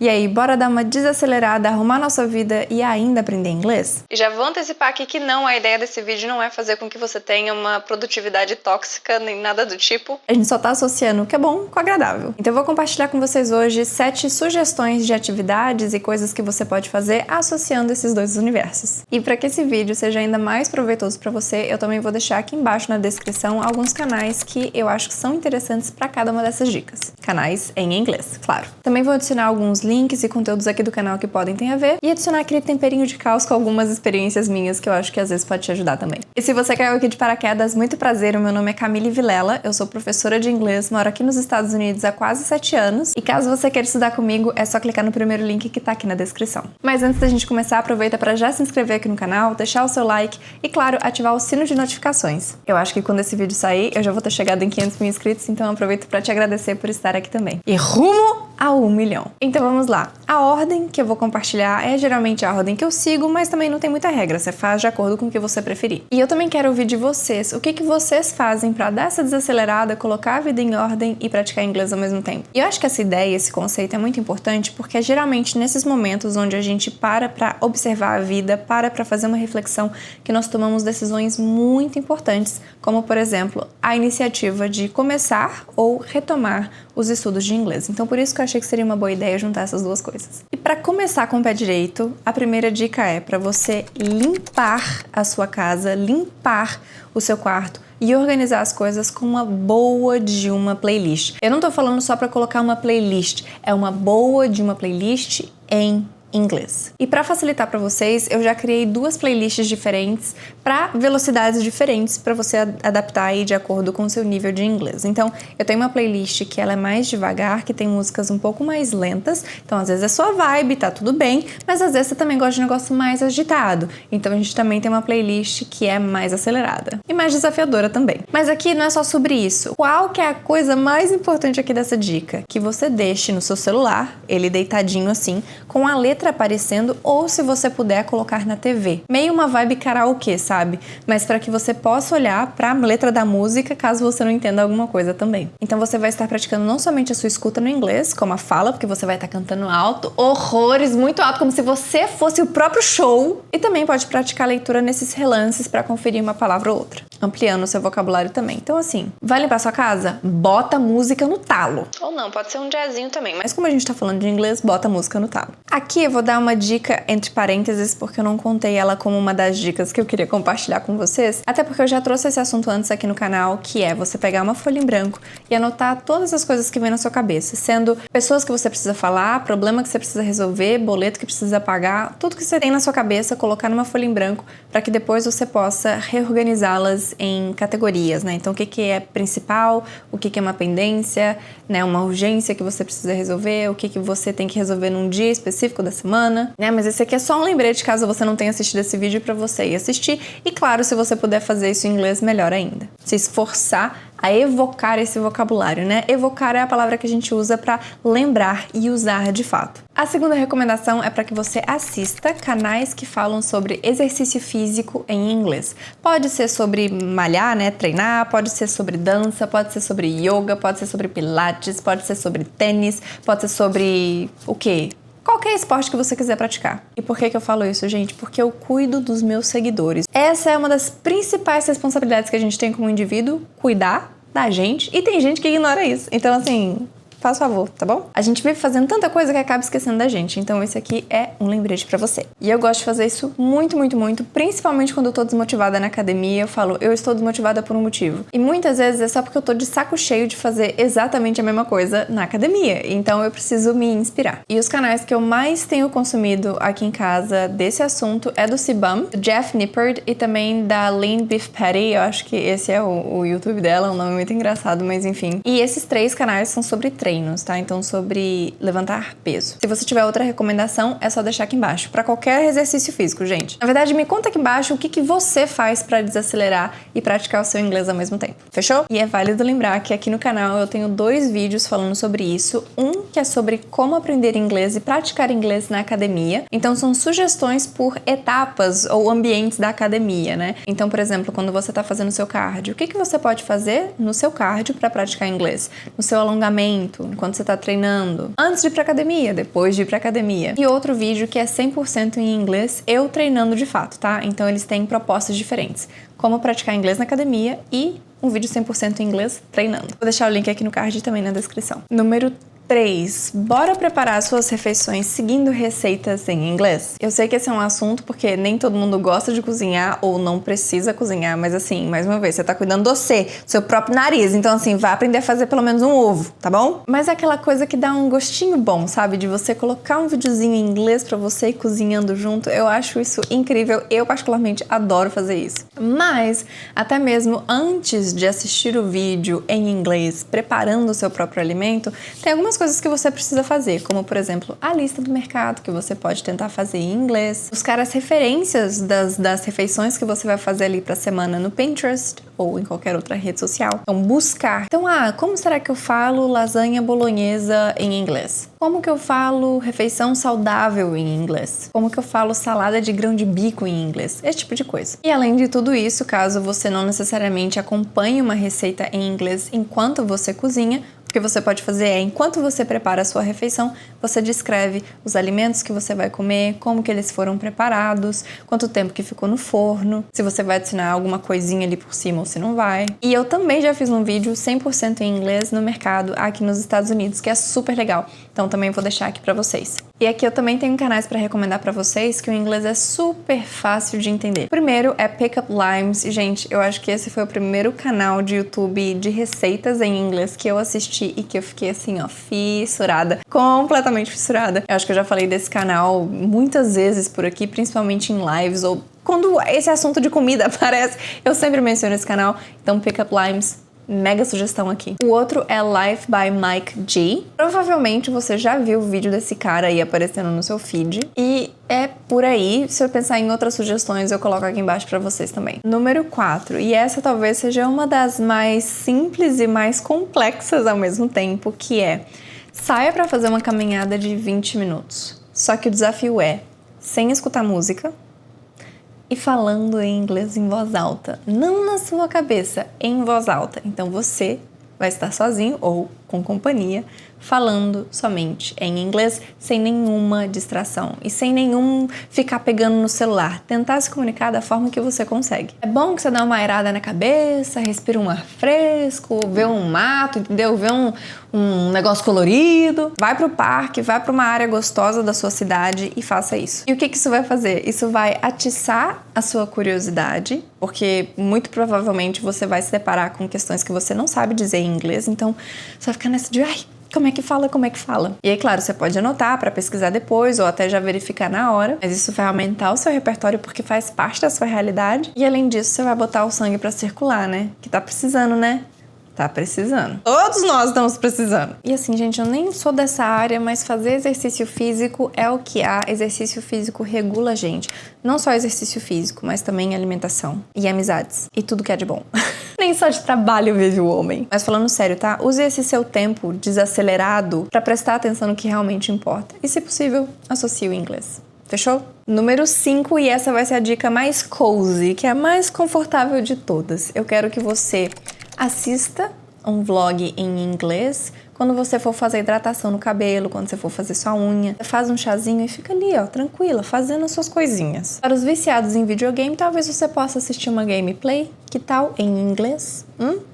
E aí, bora dar uma desacelerada, arrumar nossa vida e ainda aprender inglês? E já vou antecipar aqui que não, a ideia desse vídeo não é fazer com que você tenha uma produtividade tóxica nem nada do tipo. A gente só tá associando o que é bom com o agradável. Então eu vou compartilhar com vocês hoje 7 sugestões de atividades e coisas que você pode fazer associando esses dois universos. E para que esse vídeo seja ainda mais proveitoso para você, eu também vou deixar aqui embaixo na descrição alguns canais que eu acho que são interessantes para cada uma dessas dicas. Canais em inglês, claro. Também vou adicionar alguns links e conteúdos aqui do canal que podem ter a ver e adicionar aquele temperinho de caos com algumas experiências minhas que eu acho que às vezes pode te ajudar também. E se você caiu aqui de paraquedas, muito prazer, o meu nome é Camille Vilela, eu sou professora de inglês, moro aqui nos Estados Unidos há quase 7 anos e caso você queira estudar comigo, é só clicar no primeiro link que tá aqui na descrição. Mas antes da gente começar, aproveita para já se inscrever aqui no canal, deixar o seu like e, claro, ativar o sino de notificações. Eu acho que quando esse vídeo sair, eu já vou ter chegado em 500 mil inscritos, então aproveito para te agradecer por estar aqui também. E rumo a 1 milhão. Então vamos lá. A ordem que eu vou compartilhar é geralmente a ordem que eu sigo, mas também não tem muita regra, você faz de acordo com o que você preferir. E eu também quero ouvir de vocês, o que vocês fazem para dar essa desacelerada, colocar a vida em ordem e praticar inglês ao mesmo tempo. E eu acho que essa ideia, esse conceito é muito importante porque é geralmente nesses momentos onde a gente para observar a vida, para fazer uma reflexão, que nós tomamos decisões muito importantes, como por exemplo, a iniciativa de começar ou retomar os estudos de inglês. Então por isso que eu achei que seria uma boa ideia juntar essas duas coisas. E para começar com o pé direito, a primeira dica é para você limpar a sua casa, limpar o seu quarto e organizar as coisas com uma boa de uma playlist. Eu não tô falando só para colocar uma playlist, é uma boa de uma playlist em inglês. E para facilitar para vocês, eu já criei 2 playlists diferentes para velocidades diferentes para você adaptar aí de acordo com o seu nível de inglês. Então, eu tenho uma playlist que ela é mais devagar, que tem músicas um pouco mais lentas. Então, às vezes é sua vibe, tá tudo bem, mas às vezes você também gosta de um negócio mais agitado. Então, a gente também tem uma playlist que é mais acelerada e mais desafiadora também. Mas aqui não é só sobre isso. Qual que é a coisa mais importante aqui dessa dica? Que você deixe no seu celular, ele deitadinho assim, com a letra aparecendo ou se você puder colocar na TV. Meio uma vibe karaokê, sabe? Mas para que você possa olhar para a letra da música caso você não entenda alguma coisa também. Então você vai estar praticando não somente a sua escuta no inglês, como a fala, porque você vai estar cantando alto, horrores, muito alto, como se você fosse o próprio show. E também pode praticar a leitura nesses relances para conferir uma palavra ou outra, ampliando o seu vocabulário também. Então assim, vai limpar sua casa? Bota música no talo. Ou não, pode ser um jazzinho também, mas como a gente tá falando de inglês, bota música no talo. Aqui eu vou dar uma dica entre parênteses, porque eu não contei ela como uma das dicas que eu queria compartilhar com vocês, até porque eu já trouxe esse assunto antes aqui no canal, que é você pegar uma folha em branco e anotar todas as coisas que vem na sua cabeça, sendo pessoas que você precisa falar, problema que você precisa resolver, boleto que precisa pagar, tudo que você tem na sua cabeça, colocar numa folha em branco, para que depois você possa reorganizá-las em categorias, né? Então o que é principal, o que é uma pendência, né? Uma urgência que você precisa resolver, o que você tem que resolver num dia específico da semana, né? Mas esse aqui é só um lembrete caso você não tenha assistido esse vídeo para você ir assistir. E claro, se você puder fazer isso em inglês, melhor ainda. Se esforçar a evocar esse vocabulário, né? Evocar é a palavra que a gente usa para lembrar e usar de fato. A segunda recomendação é para que você assista canais que falam sobre exercício físico em inglês. Pode ser sobre malhar, né? Treinar, pode ser sobre dança, pode ser sobre yoga, pode ser sobre pilates, pode ser sobre tênis, pode ser sobre o quê? Qualquer esporte que você quiser praticar. E por que eu falo isso, gente? Porque eu cuido dos meus seguidores. Essa é uma das principais responsabilidades que a gente tem como indivíduo, cuidar da gente. E tem gente que ignora isso. Então, assim, faz favor, tá bom? A gente vive fazendo tanta coisa que acaba esquecendo da gente. Então esse aqui é um lembrete pra você. E eu gosto de fazer isso muito, muito, muito. Principalmente quando eu tô desmotivada na academia. Eu falo, eu estou desmotivada por um motivo. E muitas vezes é só porque eu tô de saco cheio de fazer exatamente a mesma coisa na academia. Então eu preciso me inspirar. E os canais que eu mais tenho consumido aqui em casa desse assunto é do CBum, do Jeff Nippard e também da Lean Beef Patty. Eu acho que esse é o YouTube dela, um nome muito engraçado, mas enfim. E esses 3 canais são sobre treinos, tá? Então sobre levantar peso. Se você tiver outra recomendação, é só deixar aqui embaixo. Pra qualquer exercício físico, gente. Na verdade, me conta aqui embaixo o que você faz pra desacelerar e praticar o seu inglês ao mesmo tempo. Fechou? E é válido lembrar que aqui no canal eu tenho 2 vídeos falando sobre isso. Um que é sobre como aprender inglês e praticar inglês na academia. Então são sugestões por etapas ou ambientes da academia, né? Então, por exemplo, quando você tá fazendo o seu cardio, o que você pode fazer no seu cardio pra praticar inglês? No seu alongamento, momento, enquanto você tá treinando, antes de ir pra academia, depois de ir pra academia. E outro vídeo que é 100% em inglês, eu treinando de fato, tá? Então eles têm propostas diferentes. Como praticar inglês na academia e um vídeo 100% em inglês treinando. Vou deixar o link aqui no card e também na descrição. Número 3. Bora preparar suas refeições seguindo receitas em inglês? Eu sei que esse é um assunto porque nem todo mundo gosta de cozinhar ou não precisa cozinhar, mas assim, mais uma vez, você tá cuidando do seu próprio nariz, então assim, vai aprender a fazer pelo menos um ovo, tá bom? Mas é aquela coisa que dá um gostinho bom, sabe? De você colocar um videozinho em inglês pra você ir cozinhando junto, eu acho isso incrível, eu particularmente adoro fazer isso. Mas, até mesmo antes de assistir o vídeo em inglês, preparando o seu próprio alimento, tem algumas coisas que você precisa fazer, como por exemplo, a lista do mercado que você pode tentar fazer em inglês, buscar as referências das refeições que você vai fazer ali pra semana no Pinterest ou em qualquer outra rede social. Então, buscar. Então, como será que eu falo lasanha bolonhesa em inglês? Como que eu falo refeição saudável em inglês? Como que eu falo salada de grão de bico em inglês? Esse tipo de coisa. E além de tudo isso, caso você não necessariamente acompanhe uma receita em inglês enquanto você cozinha, o que você pode fazer é, enquanto você prepara a sua refeição, você descreve os alimentos que você vai comer, como que eles foram preparados, quanto tempo que ficou no forno, se você vai adicionar alguma coisinha ali por cima ou se não vai. E eu também já fiz um vídeo 100% em inglês no mercado aqui nos Estados Unidos, que é super legal. Então também vou deixar aqui pra vocês. E aqui eu também tenho canais pra recomendar pra vocês que o inglês é super fácil de entender. Primeiro é Pickup Limes. Gente, eu acho que esse foi o primeiro canal de YouTube de receitas em inglês que eu assisti e que eu fiquei assim, ó, fissurada, completamente fissurada. Eu acho que eu já falei desse canal muitas vezes por aqui, principalmente em lives ou quando esse assunto de comida aparece, eu sempre menciono esse canal. Então, Pickup Limes, mega sugestão aqui. O outro é Life by Mike G. Provavelmente você já viu o vídeo desse cara aí aparecendo no seu feed. E é por aí. Se eu pensar em outras sugestões, eu coloco aqui embaixo pra vocês também. Número 4. E essa talvez seja uma das mais simples e mais complexas ao mesmo tempo, que é: saia pra fazer uma caminhada de 20 minutos. Só que o desafio é sem escutar música e falando em inglês em voz alta. Não na sua cabeça, em voz alta. Então você vai estar sozinho ou com companhia, falando somente em inglês, sem nenhuma distração e sem nenhum ficar pegando no celular. Tentar se comunicar da forma que você consegue. É bom que você dá uma airada na cabeça, respira um ar fresco, vê um mato, entendeu? Vê um negócio colorido. Vai pro parque, vai pra uma área gostosa da sua cidade e faça isso. E o que isso vai fazer? Isso vai atiçar a sua curiosidade, porque muito provavelmente você vai se deparar com questões que você não sabe dizer em inglês, então você vai ficar nessa de, ai, como é que fala, como é que fala? E aí, claro, você pode anotar para pesquisar depois ou até já verificar na hora, mas isso vai aumentar o seu repertório porque faz parte da sua realidade. E além disso, você vai botar o sangue para circular, né? Que tá precisando, né? Tá precisando. Todos nós estamos precisando. E assim, gente, eu nem sou dessa área, mas fazer exercício físico é o que há. Exercício físico regula a gente. Não só exercício físico, mas também alimentação e amizades. E tudo que é de bom. Nem só de trabalho vive o homem. Mas falando sério, tá? Use esse seu tempo desacelerado pra prestar atenção no que realmente importa. E, se possível, associe o inglês. Fechou? Número 5, e essa vai ser a dica mais cozy, que é a mais confortável de todas. Eu quero que você assista um vlog em inglês quando você for fazer hidratação no cabelo, quando você for fazer sua unha. Você faz um chazinho e fica ali, ó, tranquila, fazendo as suas coisinhas. Para os viciados em videogame, talvez você possa assistir uma gameplay, que tal em inglês?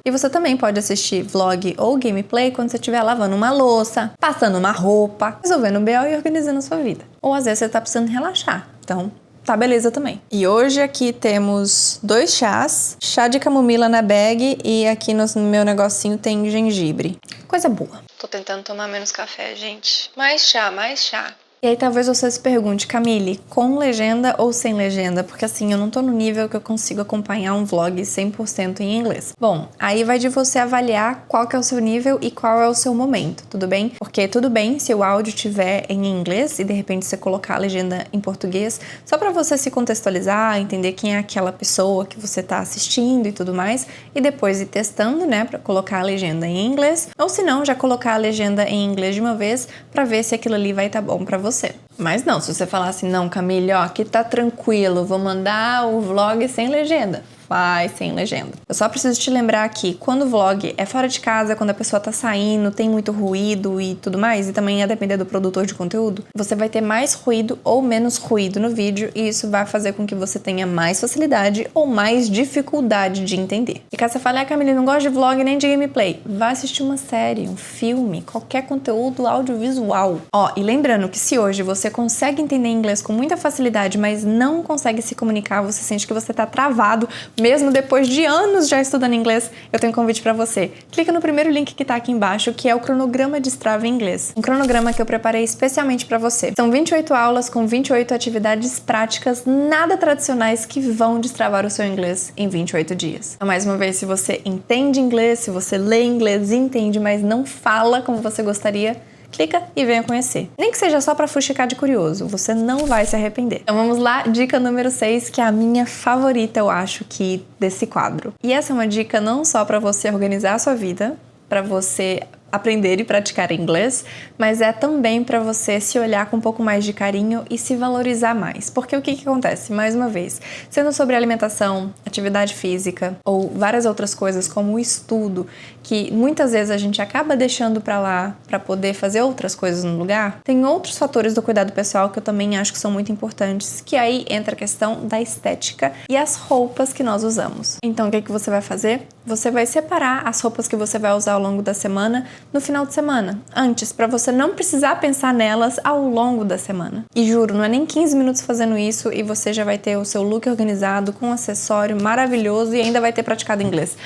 E você também pode assistir vlog ou gameplay quando você estiver lavando uma louça, passando uma roupa, resolvendo um BO e organizando a sua vida. Ou às vezes você tá precisando relaxar. Então, tá beleza também. E hoje aqui temos 2 chás, chá de camomila na bag e aqui no meu negocinho tem gengibre. Coisa boa. Tô tentando tomar menos café, gente. Mais chá, mais chá. E aí talvez você se pergunte, Camille, com legenda ou sem legenda? Porque assim, eu não tô no nível que eu consigo acompanhar um vlog 100% em inglês. Bom, aí vai de você avaliar qual que é o seu nível e qual é o seu momento, tudo bem? Porque tudo bem se o áudio estiver em inglês e de repente você colocar a legenda em português, só pra você se contextualizar, entender quem é aquela pessoa que você tá assistindo e tudo mais, e depois ir testando, né, pra colocar a legenda em inglês, ou se não, já colocar a legenda em inglês de uma vez pra ver se aquilo ali vai tá bom pra você. Mas não, se você falar assim, não, Camille, ó, aqui tá tranquilo, vou mandar o vlog sem legenda. vai sem legenda. Eu só preciso te lembrar que quando o vlog é fora de casa, quando a pessoa tá saindo, tem muito ruído e tudo mais, e também a depender do produtor de conteúdo, você vai ter mais ruído ou menos ruído no vídeo, e isso vai fazer com que você tenha mais facilidade ou mais dificuldade de entender. E caso você fale, Camille, não gosto de vlog nem de gameplay, vai assistir uma série, um filme, qualquer conteúdo audiovisual. E lembrando que se hoje você consegue entender inglês com muita facilidade, mas não consegue se comunicar, você sente que você tá travado, mesmo depois de anos já estudando inglês, eu tenho um convite pra você. Clica no primeiro link que tá aqui embaixo, que é o cronograma de Strava em inglês. Um cronograma que eu preparei especialmente pra você. São 28 aulas com 28 atividades práticas, nada tradicionais, que vão destravar o seu inglês em 28 dias. Então, mais uma vez, se você entende inglês, se você lê inglês e entende, mas não fala como você gostaria, clica e venha conhecer. Nem que seja só pra fuxicar de curioso, você não vai se arrepender. Então vamos lá, dica número 6, que é a minha favorita, eu acho, que desse quadro. E essa é uma dica não só pra você organizar a sua vida, pra você aprender e praticar inglês, mas é também para você se olhar com um pouco mais de carinho e se valorizar mais. Porque o que acontece? Mais uma vez, sendo sobre alimentação, atividade física ou várias outras coisas como o estudo, que muitas vezes a gente acaba deixando para lá para poder fazer outras coisas no lugar, tem outros fatores do cuidado pessoal que eu também acho que são muito importantes, que aí entra a questão da estética e as roupas que nós usamos. Então, o que você vai fazer? Você vai separar as roupas que você vai usar ao longo da semana no final de semana, antes, para você não precisar pensar nelas ao longo da semana. E juro, não é nem 15 minutos fazendo isso e você já vai ter o seu look organizado, com um acessório maravilhoso e ainda vai ter praticado inglês.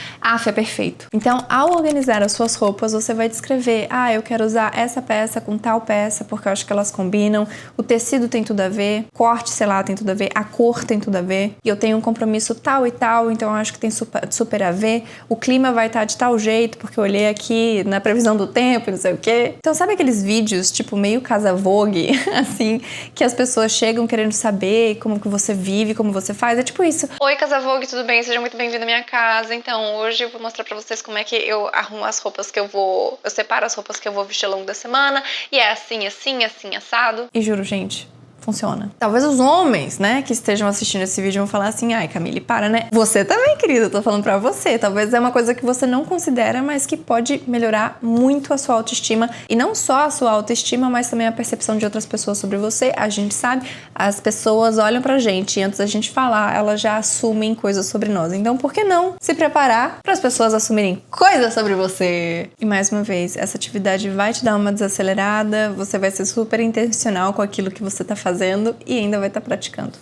É perfeito. Então, ao organizar as suas roupas, você vai descrever, eu quero usar essa peça com tal peça, porque eu acho que elas combinam, o tecido tem tudo a ver, corte, sei lá, tem tudo a ver, a cor tem tudo a ver, e eu tenho um compromisso tal e tal, então eu acho que tem super a ver, o clima vai estar de tal jeito, porque eu olhei aqui na previsão do tempo e não sei o quê. Então, sabe aqueles vídeos, tipo, meio Casa Vogue, assim, que as pessoas chegam querendo saber como que você vive, como você faz? É tipo isso. Oi, Casa Vogue, tudo bem? Seja muito bem-vindo à minha casa. Então, hoje eu vou mostrar pra vocês como é que eu arrumo as roupas que eu separo as roupas que eu vou vestir ao longo da semana, e é assim, assim, assim, assado. E juro, gente, funciona. Talvez os homens, né, que estejam assistindo esse vídeo vão falar assim, Camille, para, né? Você também, querida, eu tô falando pra você. Talvez é uma coisa que você não considera, mas que pode melhorar muito a sua autoestima. E não só a sua autoestima, mas também a percepção de outras pessoas sobre você. A gente sabe, as pessoas olham pra gente e antes da gente falar, elas já assumem coisas sobre nós. Então, por que não se preparar para as pessoas assumirem coisas sobre você? E mais uma vez, essa atividade vai te dar uma desacelerada, você vai ser super intencional com aquilo que você tá fazendo e ainda vai estar praticando.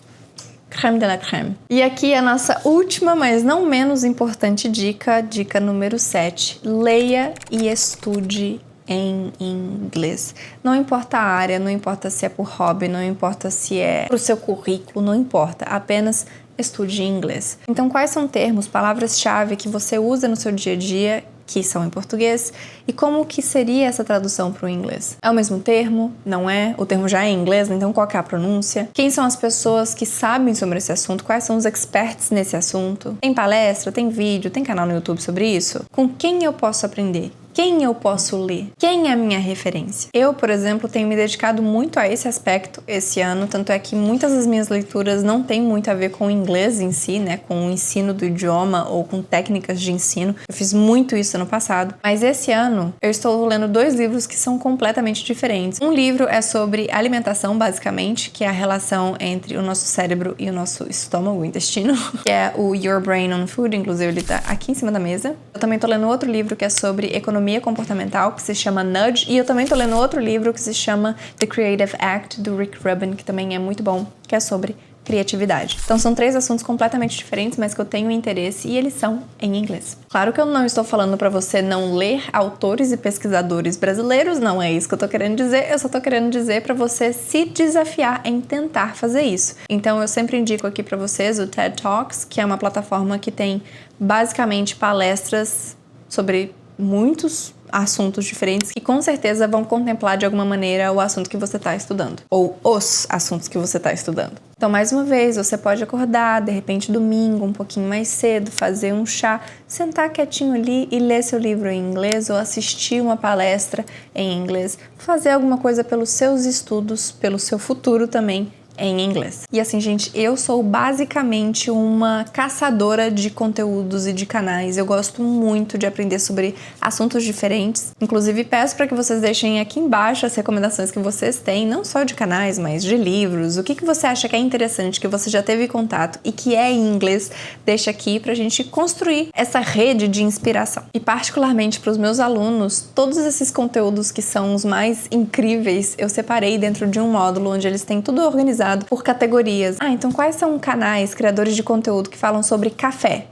Crème de la crème. E aqui a nossa última, mas não menos importante dica número 7. Leia e estude em inglês. Não importa a área, não importa se é por hobby, não importa se é pro seu currículo, não importa. Apenas estude em inglês. Então, quais são termos, palavras-chave que você usa no seu dia a dia que são em português, e como que seria essa tradução para o inglês? É o mesmo termo? Não é? O termo já é em inglês, então qual que é a pronúncia? Quem são as pessoas que sabem sobre esse assunto? Quais são os experts nesse assunto? Tem palestra, tem vídeo, tem canal no YouTube sobre isso? Com quem eu posso aprender? Quem eu posso ler? Quem é a minha referência? Eu, por exemplo, tenho me dedicado muito a esse aspecto esse ano, tanto é que muitas das minhas leituras não têm muito a ver com o inglês em si, né, com o ensino do idioma ou com técnicas de ensino. Eu fiz muito isso ano passado, mas esse ano eu estou lendo 2 livros que são completamente diferentes. Um livro é sobre alimentação, basicamente, que é a relação entre o nosso cérebro e o nosso estômago, o intestino, que é o Your Brain on Food, inclusive ele tá aqui em cima da mesa. Eu também tô lendo outro livro que é sobre economia comportamental, que se chama Nudge, e eu também tô lendo outro livro que se chama The Creative Act, do Rick Rubin, que também é muito bom, que é sobre criatividade. Então são 3 assuntos completamente diferentes, mas que eu tenho interesse e eles são em inglês. Claro que eu não estou falando pra você não ler autores e pesquisadores brasileiros, não é isso que eu tô querendo dizer, eu só tô querendo dizer pra você se desafiar em tentar fazer isso. Então eu sempre indico aqui pra vocês o TED Talks, que é uma plataforma que tem basicamente palestras sobre muitos assuntos diferentes que com certeza vão contemplar de alguma maneira o assunto que você está estudando, ou os assuntos que você está estudando. Então, mais uma vez, você pode acordar, de repente domingo, um pouquinho mais cedo, fazer um chá, sentar quietinho ali e ler seu livro em inglês ou assistir uma palestra em inglês, fazer alguma coisa pelos seus estudos, pelo seu futuro também, em inglês. E assim, gente, eu sou basicamente uma caçadora de conteúdos e de canais. Eu gosto muito de aprender sobre assuntos diferentes. Inclusive, peço para que vocês deixem aqui embaixo as recomendações que vocês têm, não só de canais, mas de livros. O que você acha que é interessante, que você já teve contato e que é em inglês, deixa aqui pra gente construir essa rede de inspiração. E particularmente para os meus alunos, todos esses conteúdos que são os mais incríveis, eu separei dentro de um módulo onde eles têm tudo organizado por categorias. Então quais são canais, criadores de conteúdo que falam sobre café?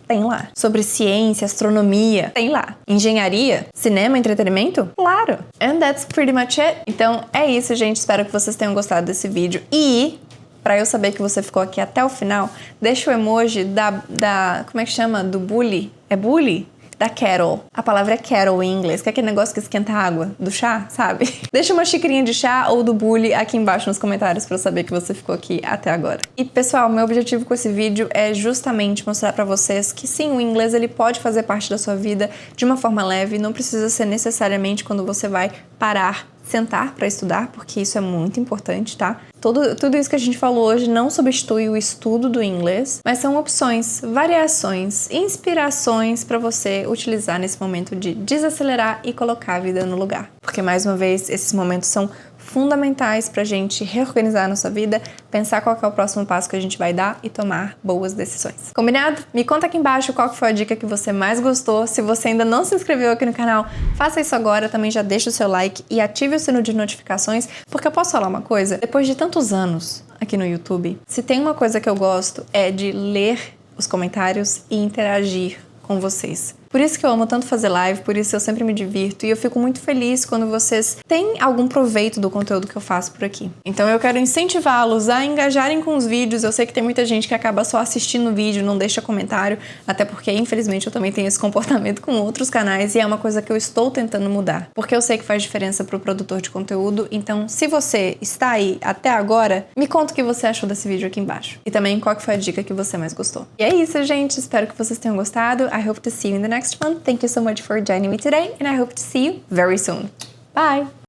Tem lá. Sobre ciência, astronomia? Tem lá. Engenharia? Cinema, entretenimento? Claro! And that's pretty much it. Então é isso, gente. Espero que vocês tenham gostado desse vídeo. E pra eu saber que você ficou aqui até o final, deixa o emoji da como é que chama? Do bully? É bully? Da kettle. A palavra é kettle em inglês, que é aquele negócio que esquenta a água do chá, sabe? Deixa uma xicrinha de chá ou do bully aqui embaixo nos comentários pra eu saber que você ficou aqui até agora. E pessoal, meu objetivo com esse vídeo é justamente mostrar pra vocês que sim, o inglês ele pode fazer parte da sua vida de uma forma leve, não precisa ser necessariamente quando você vai parar, sentar para estudar, porque isso é muito importante, tá? Tudo isso que a gente falou hoje não substitui o estudo do inglês, mas são opções, variações, inspirações para você utilizar nesse momento de desacelerar e colocar a vida no lugar. Porque, mais uma vez, esses momentos são fundamentais pra gente reorganizar a nossa vida, pensar qual que é o próximo passo que a gente vai dar e tomar boas decisões. Combinado? Me conta aqui embaixo qual que foi a dica que você mais gostou. Se você ainda não se inscreveu aqui no canal, faça isso agora, também já deixa o seu like e ative o sino de notificações, porque eu posso falar uma coisa? Depois de tantos anos aqui no YouTube, se tem uma coisa que eu gosto é de ler os comentários e interagir com vocês. Por isso que eu amo tanto fazer live, por isso eu sempre me divirto e eu fico muito feliz quando vocês têm algum proveito do conteúdo que eu faço por aqui. Então eu quero incentivá-los a engajarem com os vídeos. Eu sei que tem muita gente que acaba só assistindo o vídeo, não deixa comentário, até porque infelizmente eu também tenho esse comportamento com outros canais e é uma coisa que eu estou tentando mudar, porque eu sei que faz diferença pro produtor de conteúdo. Então se você está aí até agora, me conta o que você achou desse vídeo aqui embaixo. E também qual que foi a dica que você mais gostou. E é isso, gente. Espero que vocês tenham gostado. I hope to see you in the next one. Thank you so much for joining me today, and I hope to see you very soon. Bye!